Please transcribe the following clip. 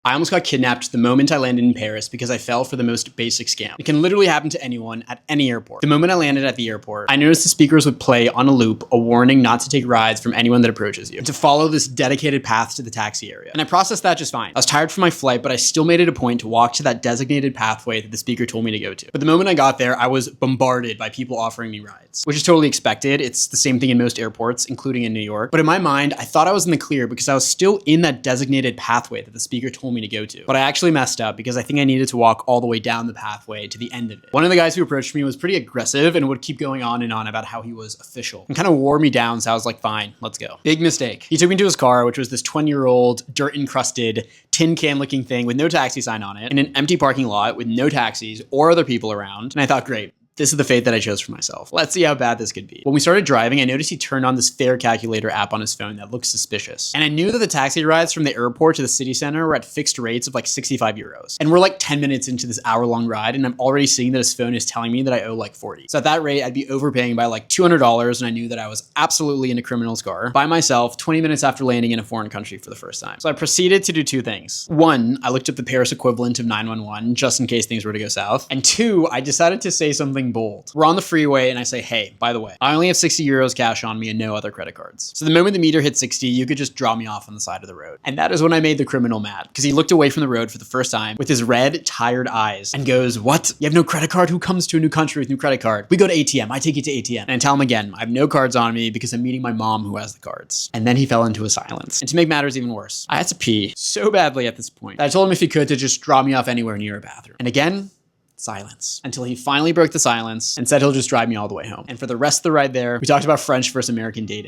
I almost got kidnapped the moment I landed in Paris because I fell for the most basic scam. It can literally happen to anyone at any airport. The moment I landed at the airport, I noticed the speakers would play on a loop a warning not to take rides from anyone that approaches you, and to follow this dedicated path to the taxi area. And I processed that just fine. I was tired from my flight, but I still made it a point to walk to that designated pathway that the speaker told me to go to. But the moment I got there, I was bombarded by people offering me rides, which is totally expected. It's the same thing in most airports, including in New York. But in my mind, I thought I was in the clear because I was still in that designated pathway that the speaker told me to go to. But I actually messed up because I think I needed to walk all the way down the pathway to the end of it. One of the guys who approached me was pretty aggressive and would keep going on and on about how he was official and kind of wore me down. So I was like, fine, let's go. Big mistake. He took me to his car, which was this 20-year-old dirt encrusted tin can looking thing with no taxi sign on it in an empty parking lot with no taxis or other people around. And I thought, great. This is the fate that I chose for myself. Let's see how bad this could be. When we started driving, I noticed he turned on this fare calculator app on his phone that looked suspicious. And I knew that the taxi rides from the airport to the city center were at fixed rates of like 65 euros. And we're like 10 minutes into this hour-long ride, and I'm already seeing that his phone is telling me that I owe like 40. So at that rate, I'd be overpaying by like $200, and I knew that I was absolutely in a criminal's car by myself 20 minutes after landing in a foreign country for the first time. So I proceeded to do two things. One, I looked up the Paris equivalent of 911 just in case things were to go south. And two, I decided to say something bold. We're on the freeway and I say, hey, by the way, I only have 60 euros cash on me and no other credit cards. So the moment the meter hit 60, you could just drop me off on the side of the road. And that is when I made the criminal mad, because he looked away from the road for the first time with his red, tired eyes and goes, what? You have no credit card? Who comes to a new country with no credit card? We go to ATM. I take you to ATM. And I tell him again, I have no cards on me because I'm meeting my mom who has the cards. And then he fell into a silence. And to make matters even worse, I had to pee so badly at this point that I told him if he could to just drop me off anywhere near a bathroom. And again, silence, until he finally broke the silence and said he'll just drive me all the way home. And for the rest of the ride there, we talked about French versus American dating.